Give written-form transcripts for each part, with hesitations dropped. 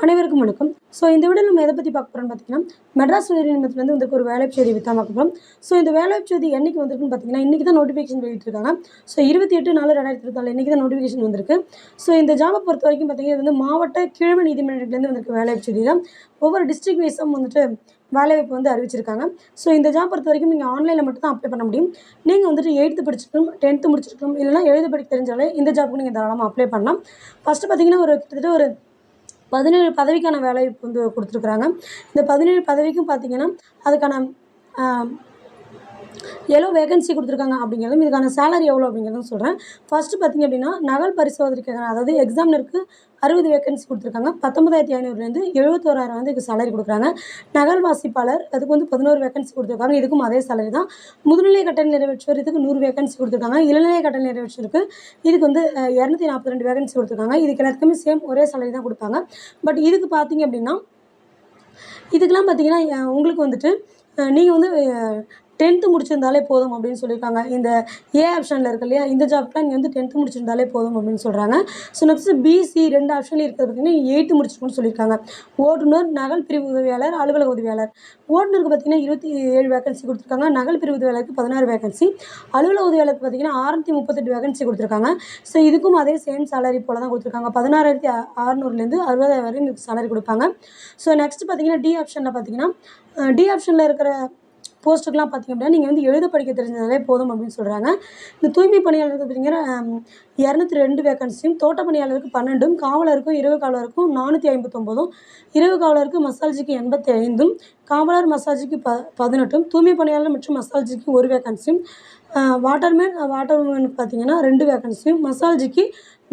அனைவருக்கும் வணக்கம். இந்த வீடியோல நம்ம எதை பற்றி பார்க்க போகிறோம்னு பார்த்தீங்கன்னா, மெட்ராஸ் உயர்நீதிமன்றத்துலேருந்து வந்திருக்க ஒரு வேலைவாய்ப்பு செய்தி பற்றி தான் பார்க்க போகிறோம். இந்த வேலைவாய்ப்பு செய்தி என்னைக்கு வந்திருக்குன்னு பார்த்தீங்கன்னா, இன்றைக்கி தான் நோட்டிஃபிகேஷன் வெளியிட்டிருக்காங்க. 28/4/2024 இன்றைக்கி தான் நோட்டிஃபிகேஷன் வந்திருக்கு. இந்த ஜாபை பொறுத்த வரைக்கும் பார்த்தீங்கன்னா, இது வந்து மாவட்ட கீழமை நீதிமன்றத்துலேருந்து வந்திருக்க வேலைவாய்ப்பு செய்தி தான். ஒவ்வொரு டிஸ்ட்ரிக்ட் வைஸும் வந்துட்டு வேலைவாய்ப்பு வந்து அறிவிச்சிருக்காங்க. இந்த ஜாப் பொறுத்த வரைக்கும் நீங்கள் ஆன்லைனில் மட்டும் தான் அப்ளை பண்ண முடியும். நீங்கள் வந்துட்டு 8th படிச்சிருக்கணும், 10th முடிச்சிருக்கணும், இல்லைனா எழுத படிக்க தெரிஞ்சாலே இந்த ஜாப்புக்கு நீங்கள் தாராளமாக அப்ளை பண்ணலாம். ஃபஸ்ட்டு பார்த்தீங்கன்னா கிட்டத்தட்ட ஒரு 17 பதவிக்கான வேலைவாய்ப்பு வந்து கொடுத்துருக்குறாங்க. இந்த 17 பதவிக்கும் பார்த்தீங்கன்னா, அதுக்கான எவ்வளோ வேகன்சி கொடுத்துருக்காங்க அப்படிங்கிறதும், இதுக்கான சேலரி எவ்வளோ அப்படிங்கிறதும் சொல்கிறேன். ஃபஸ்ட்டு பார்த்திங்க அப்படின்னா, நகல் பரிசோதனைக்கான அதாவது எக்ஸாமினருக்கு 60 வேகன்சி கொடுத்துருக்காங்க. 19,500லேருந்து 71,000 வந்து இதுக்கு சேலரி கொடுக்குறாங்க. நகல் வாசிப்பாளர் அதுக்கு வந்து 11 வேகன்சி கொடுத்துருக்காங்க. இதுக்கும் அதே சேலரி தான். முதுநிலை கட்டளை நிறைவேற்றுவர் இதுக்கு 100 வேகன்சி கொடுத்துருக்காங்க. இளநிலை கட்டளை நிறைவேற்றுவருக்கு இதுக்கு வந்து 242 வேகன்சி கொடுத்துருக்காங்க. இதுக்கு எல்லாத்துக்குமே சேம் ஒரே சேலரி தான் கொடுப்பாங்க. பட் இதுக்கு பார்த்தீங்க அப்படின்னா, இதுக்கெல்லாம் பார்த்தீங்கன்னா உங்களுக்கு வந்துட்டு நீங்கள் வந்து 10th முடிச்சிருந்தாலே போதும் அப்படின்னு சொல்லியிருக்காங்க. இந்த ஏ ஆப்ஷனில் இருக்கு இல்லையா, இந்த ஜாப்லாம் நீங்கள் வந்து 10th முடிச்சிருந்தாலே போதும் அப்படின்னு சொல்கிறாங்க. நெக்ஸ்ட்டு பிசி 2 ஆப்ஷன்லேயும் இருக்கிறது பார்த்தீங்கன்னா 8th முடிச்சிருக்கணும்னு சொல்லியிருக்காங்க. ஓட்டுநர், நகல் பிரிவு உதவியாளர், அலுவலக உதவியாளர். ஓட்டுநருக்கு பார்த்தீங்கன்னா 27 வேகன்சி கொடுத்துருக்காங்க. நகல் பிரிவு உதவியாளருக்கு 16 வேகன்சி. அலுவலக உதவியாளருக்கு பார்த்தீங்கன்னா 638 வேகன்சி கொடுத்துருக்காங்க. இதுக்கும் அதே சேம் சேலரி போல் தான் கொடுத்துருக்காங்க. 16,600லேருந்து 60,000 வரையும் இதுக்கு சேலரி கொடுப்பாங்க. நெக்ஸ்ட்டு பார்த்தீங்கன்னா டி ஆப்ஷனில் பார்த்தீங்கன்னா, டி ஆப்ஷனில் இருக்கிற போஸ்ட்டுக்கெலாம் பார்த்திங்க அப்படின்னா, நீங்கள் வந்து எழுத படிக்க தெரிஞ்சதாலே போதும் அப்படின்னு சொல்கிறாங்க. இந்த தூய்மை பணியாளருக்கு பார்த்தீங்கன்னா 202 வேகன்சியும், தோட்ட பணியாளருக்கு 12ம், காவலருக்கும் இரவு காவலருக்கும் 459ம், இரவு காவலருக்கு மசால்ஜிக்கு 85ம், காவலர் மசாஜிக்கு 18ம், தூய்மை பணியாளர் மற்றும் மசால்ஜிக்கு 1 வேகன்சியும், வாட்டர்மேனுக்கு பார்த்தீங்கன்னா 2 வேகன்சியும், மசால்ஜிக்கு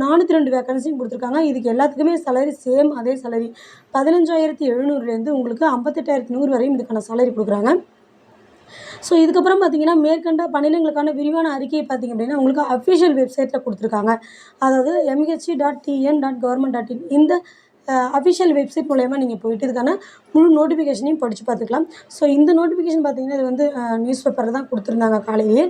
402 வேகன்சியும் கொடுத்துருக்காங்க. இதுக்கு எல்லாத்துக்குமே சேலரி சேம் அதே சேலரி 15,700லேருந்து உங்களுக்கு 58,100 வரையும் இதுக்கான சேலரி கொடுக்குறாங்க. இதுக்கப்புறம் பார்த்தீங்கன்னா, மேற்கண்ட பணியிடங்களுக்கான விரிவான அறிக்கையை பார்த்திங்க அப்படின்னா, உங்களுக்கு அஃபிஷியல் வெப்சைட்டில் கொடுத்துருக்காங்க. அதாவது mh.tn.government.in இந்த அஃபிஷியல் வெப்சைட் மூலயமா நீங்கள் போயிட்டு இதுக்கான முழு நோட்டிஃபிகேஷனையும் படித்து பார்த்துக்கலாம். இந்த நோட்டிஃபிகேஷன் பார்த்திங்கன்னா, இது வந்து நியூஸ் பேப்பரில் தான் கொடுத்துருந்தாங்க காலையிலேயே.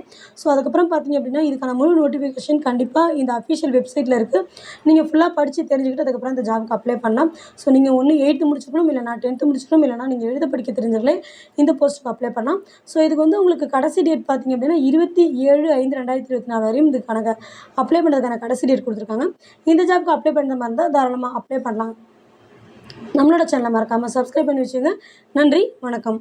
அதுக்கப்புறம் பார்த்திங்க அப்படின்னா, இதுக்கான முழு நோட்டிஃபிகேஷன் கண்டிப்பாக இந்த அஃபிஷியல் வெப்சைட்டில் இருக்குது. நீங்கள் ஃபுல்லாக படித்து தெரிஞ்சுக்கிட்டு அதுக்கப்புறம் இந்த ஜாபுக்கு அப்ளை பண்ணலாம். நீங்கள் ஒன்று 8th முடிச்சிருக்கணும், இல்லைனா 10th முடிச்சிருக்கணும், இல்லைனா நீங்கள் எழுத படிக்க தெரிஞ்சவங்களே இந்த போஸ்ட்டுக்கு அப்ளை பண்ணலாம். இதுக்கு வந்து உங்களுக்கு கடைசி டேட் பார்த்திங்க அப்படின்னா 27/5/2024 வரையும் இதுக்கான அப்ளை பண்ணுறதுக்கான கடைசி டேட் கொடுத்துருக்காங்க. இந்த ஜாபுக்கு அப்ளை பண்ணுற மாதிரி இருந்தால் தாராளமாக அப்ளை பண்ணலாம். நம்மளோட சேனலை மறக்காமல் சப்ஸ்கிரைப் பண்ணி வச்சுங்க. நன்றி, வணக்கம்.